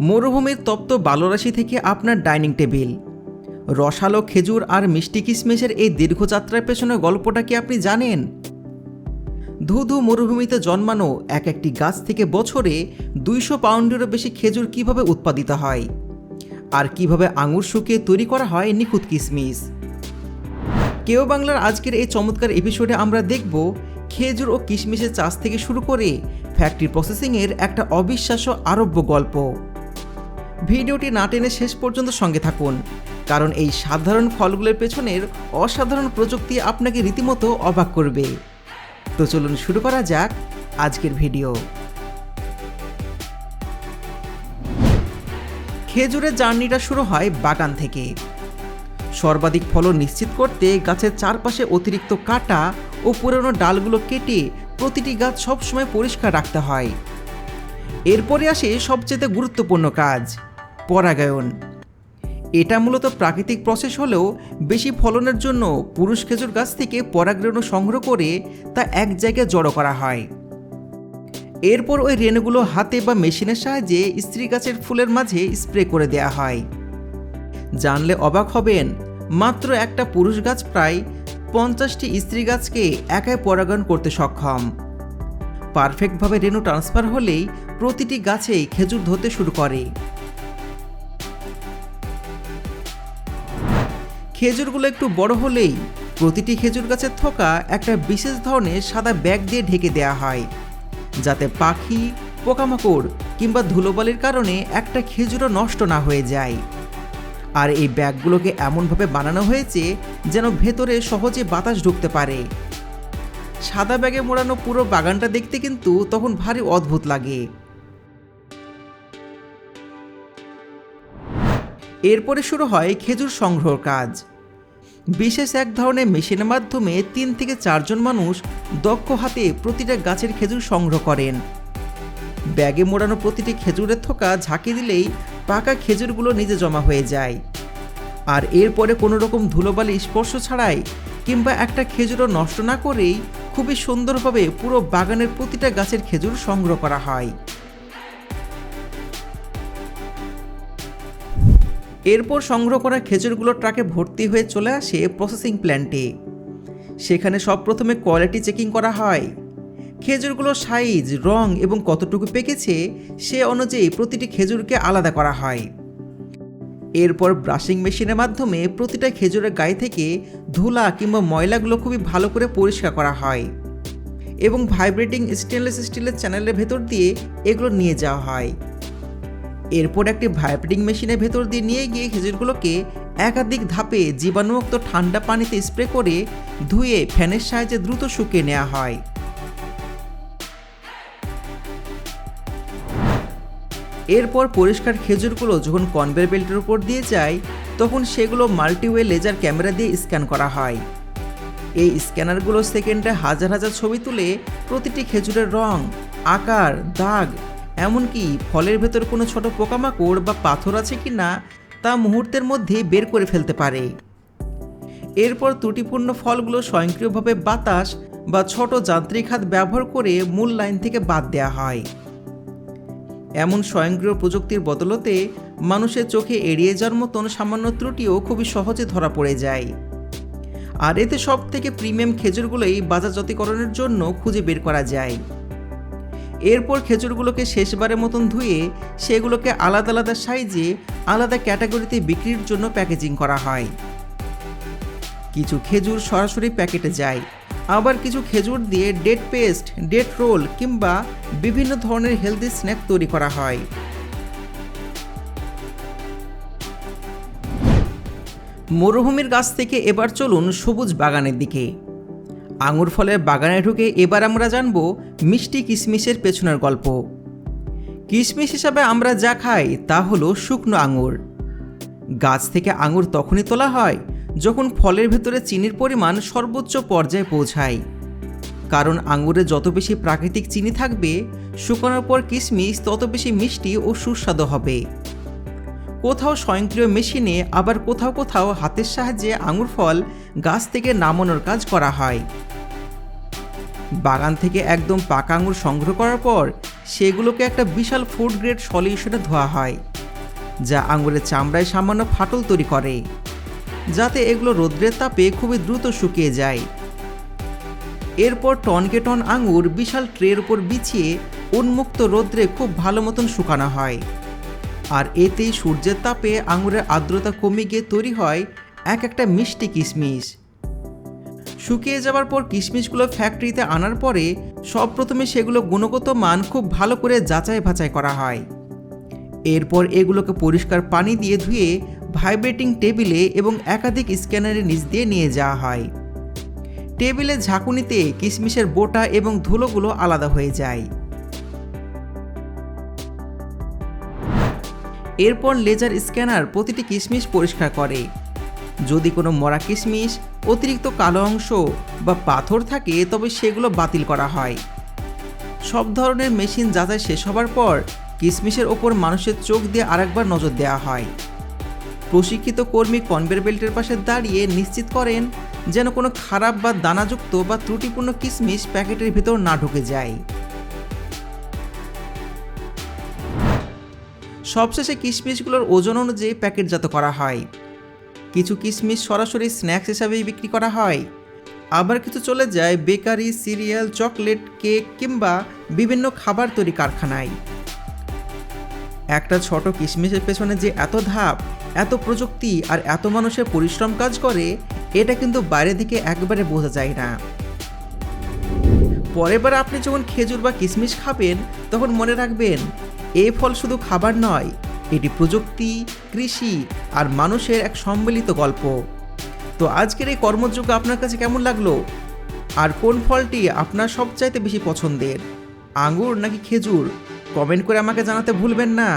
মরুভূমির তপ্ত বালুরাশি থেকে আপনার ডাইনিং টেবিল, রসালো খেজুর আর মিষ্টি কিশমিশের এই দীর্ঘযাত্রার পেছনে গল্পটা কি আপনি জানেন? ধুধু মরুভূমিতে জন্মানো এক একটি গাছ থেকে বছরে 200 পাউন্ডেরও বেশি খেজুর কিভাবে উৎপাদিত হয়, আর কিভাবে আঙুর শুকিয়ে তৈরি করা হয় নিখুঁত কিশমিশ। কেউ বাংলার আজকের এই চমৎকার এপিসোডে আমরা দেখব খেজুর ও কিশমিশের চাষ থেকে শুরু করে ফ্যাক্টরি প্রসেসিংয়ের একটা অবিশ্বাস্য আরব্য গল্প। ভিডিওটি না টেনে শেষ পর্যন্ত সঙ্গে থাকুন, কারণ এই সাধারণ ফলগুলোর পেছনের অসাধারণ প্রযুক্তি আপনাকে রীতিমতো অবাক করবে। তো চলুন শুরু করা যাক আজকের ভিডিও। খেজুরের জার্নিটা শুরু হয় বাগান থেকে। সর্বাধিক ফলন নিশ্চিত করতে গাছের চারপাশে অতিরিক্ত কাটা ও পুরনো ডালগুলো কেটে প্রতিটি গাছ সবসময় পরিষ্কার রাখতে হয়। এরপরে আসে সবচেয়ে গুরুত্বপূর্ণ কাজ, পরাগায়ন। এটা মূলত প্রাকৃতিক প্রসেস হলেও বেশি ফলনের জন্য পুরুষ খেজুর গাছ থেকে পরাগরেণু সংগ্রহ করে তা এক জায়গায় জড়ো করা হয়। এরপর ওই রেণুগুলো হাতে বা মেশিনের সাহায্যে স্ত্রী গাছের ফুলের মাঝে স্প্রে করে দেয়া হয়। জানলে অবাক হবেন, মাত্র একটা পুরুষ গাছ প্রায় 50টি স্ত্রী গাছকে একাই পরাগায়ন করতে সক্ষম। পারফেক্টভাবে রেণু ট্রান্সফার হলেই প্রতিটি গাছেই খেজুর ধরতে শুরু করে। খেজুরগুলো একটু বড় হলেই প্রতিটি খেজুর গাছের থোকা একটা বিশেষ ধরনের সাদা ব্যাগ দিয়ে ঢেকে দেয়া হয়, যাতে পাখি, পোকামাকড় কিংবা ধুলোবালির কারণে একটা খেজুরও নষ্ট না হয়ে যায়। আর এই ব্যাগগুলোকে এমনভাবে বানানো হয়েছে যেন ভেতরে সহজে বাতাস ঢুকতে পারে। সাদা ব্যাগে মোড়ানো পুরো বাগানটা দেখতে কিন্তু তখন ভারী অদ্ভুত লাগে। এরপরে শুরু হয় খেজুর সংগ্রহ কাজ। বিশেষ এক ধরনের মেশিনের মাধ্যমে 3 থেকে 4 জন মানুষ দক্ষ হাতে প্রতিটা গাছের খেজুর সংগ্রহ করেন। ব্যাগে মোড়ানো প্রতিটি খেজুরের থোকা ঝাঁকি দিলেই পাকা খেজুরগুলো নিজে জমা হয়ে যায়। আর এরপরে কোনো রকম ধুলোবালি স্পর্শ ছাড়াই কিংবা একটা খেজুরও নষ্ট না করেই খুবই সুন্দরভাবে পুরো বাগানের প্রতিটা গাছের খেজুর সংগ্রহ করা হয়। এরপর সংগ্রহ করা খেজুরগুলো ট্রাকে ভর্তি হয়ে চলে আসে প্রসেসিং প্ল্যান্টে। সেখানে সব প্রথমে কোয়ালিটি চেকিং করা হয়। খেজুরগুলোর সাইজ, রং এবং কতটুকু পেকেছে সে অনুযায়ী প্রতিটি খেজুরকে আলাদা করা হয়। এরপর ব্রাশিং মেশিনের মাধ্যমে প্রতিটা খেজুরের গায়ে থেকে ধুলা কিংবা ময়লাগুলো খুবই ভালো করে পরিষ্কার করা হয় এবং ভাইব্রেটিং স্টেনলেস স্টিলের চ্যানেলের ভেতর দিয়ে এগুলো নিয়ে যাওয়া হয়। এরপর একটি ভাইব্রেটিং মেশিনের ভেতর দিয়ে নিয়ে গিয়ে খেজুরগুলোকে একাধিক ধাপে জীবাণুমুক্ত ঠান্ডা পানিতে স্প্রে করে ধুয়ে ফ্যানের সাহায্যে দ্রুত শুকিয়ে নেওয়া হয়। এরপর পরিষ্কার খেজুরগুলো যখন কনভেয়ার বেল্টের উপর দিয়ে যায় তখন সেগুলো মাল্টিওয়ে লেজার ক্যামেরা দিয়ে স্ক্যান করা হয়। এই স্ক্যানারগুলো সেকেন্ডে হাজার হাজার ছবি তুলে প্রতিটি খেজুরের রং, আকার, দাগ, এমনকি ফলের ভেতর কোনো ছোট পোকামাকড় বা পাথর আছে কি না তা মুহূর্তের মধ্যে বের করে ফেলতে পারে। এরপর ত্রুটিপূর্ণ ফলগুলো স্বয়ংক্রিয়ভাবে বাতাস বা ছোট যান্ত্রিক হাত ব্যবহার করে মূল লাইন থেকে বাদ দেওয়া হয়। এমন স্বয়ংক্রিয় প্রযুক্তির বদলতে মানুষের চোখে এড়িয়ে যাওয়ার মতন সামান্য ত্রুটিও খুবই সহজে ধরা পড়ে যায়। আর এতে সব থেকে প্রিমিয়াম খেজুরগুলোই বাজারজাতকরণের জন্য খুঁজে বের করা যায়। এরপর খেজুরগুলোকে শেষবারের মতন ধুয়ে সেগুলোকে আলাদা আলাদা সাইজে আলাদা ক্যাটাগরিতে বিক্রির জন্য প্যাকেজিং করা হয়। কিছু খেজুর সরাসরি প্যাকেটে যায়, আবার কিছু খেজুর দিয়ে ডেট পেস্ট, ডেট রোল কিংবা বিভিন্ন ধরনের হেলদি স্ন্যাক তৈরি করা হয়। মরুভূমির গাছ থেকে এবার চলুন সবুজ বাগানের দিকে। আঙুর ফলের বাগানে ঢুকে এবার আমরা জানব মিষ্টি কিশমিশের পেছনের গল্প। কিশমিশ হিসাবে আমরা যা খাই তা হলো শুকনো আঙুর। গাছ থেকে আঙুর তখনই তোলা হয় যখন ফলের ভেতরে চিনির পরিমাণ সর্বোচ্চ পর্যায়ে পৌঁছায়। কারণ আঙুরে যত বেশি প্রাকৃতিক চিনি থাকবে, শুকানোর পর কিশমিশ তত বেশি মিষ্টি ও সুস্বাদু হবে। কোথাও স্বয়ংক্রিয় মেশিনে, আবার কোথাও কোথাও হাতের সাহায্যে আঙুর ফল গাছ থেকে নামানোর কাজ করা হয়। বাগান থেকে একদম পাকা আঙুর সংগ্রহ করার পর সেগুলোকে একটা বিশাল ফুড গ্রেড সলিউশনে ধোয়া হয়। যা আঙুরের চামড়ায় সামান্য ফাটল তৈরি করে, যাতে এগুলো রৌদ্রের তাপে খুবই দ্রুত শুকিয়ে যায়। এরপর টনকে টন আঙুর বিশাল ট্রের উপর বিছিয়ে উন্মুক্ত রৌদ্রে খুব ভালো মতন শুকানো হয়। আর এতেই সূর্যের তাপে আঙুরের আর্দ্রতা কমে গিয়ে তৈরি হয় এক একটা মিষ্টি কিশমিশ। শুকিয়ে যাওয়ার পর কিশমিশগুলো ফ্যাক্টরিতে আনার পরে সবপ্রথমে সেগুলো গুণগত মান খুব ভালো করে যাচাই বাছাই করা হয়। এরপর এগুলোকে পরিষ্কার পানি দিয়ে ধুয়ে ভাইব্রেটিং টেবিলে এবং একাধিক স্ক্যানারের নিচ দিয়ে নিয়ে যাওয়া হয়। টেবিলে ঝাঁকুনিতে কিশমিশের বোটা এবং ধুলোগুলো আলাদা হয়ে যায়। এরপর লেজার স্ক্যানার প্রতিটি কিশমিশ পরিষ্কার করে। যদি কোনো মরা কিশমিশ, অতিরিক্ত কালো অংশ বা পাথর থাকে তবে সেগুলো বাতিল করা হয়। সব ধরনের মেশিন যাচাই শেষ হবার পর কিশমিশের ওপর মানুষের চোখ দিয়ে আরেকবার নজর দেওয়া হয়। প্রশিক্ষিত কর্মী কনভেয়ার বেল্টের পাশে দাঁড়িয়ে নিশ্চিত করেন যেন কোনো খারাপ বা দানাযুক্ত বা ত্রুটিপূর্ণ কিশমিশ প্যাকেটের ভিতর না ঢুকে যায়। সবশেষে কিশমিশগুলোর ওজন অনুযায়ী প্যাকেটজাত করা হয়। কিছু কিশমিশ সরাসরি স্ন্যাক্স হিসাবেই বিক্রি করা হয়, আবার কিছু চলে যায় বেকারি, সিরিয়াল, চকলেট, কেক কিংবা বিভিন্ন খাবার তৈরি কারখানায়। একটা ছোট কিশমিশের পেছনে যে এত ধাপ, এত প্রযুক্তি আর এত মানুষের পরিশ্রম কাজ করে, এটা কিন্তু বাইরে থেকে একবারে বোঝা যায় না। পরের বার আপনি যখন খেজুর বা কিশমিশ খাবেন তখন মনে রাখবেন, এই ফল শুধু খাবার নয়, এটি প্রযুক্তি, কৃষি আর মানুষের এক সম্মিলিত গল্প। তো আজকের এই কর্মযোগ্য আপনার কাছে কেমন লাগলো? আর কোন ফলটি আপনার সবচাইতে বেশি পছন্দের, আঙ্গুর নাকি খেজুর? কমেন্ট করে আমাকে জানাতে ভুলবেন না।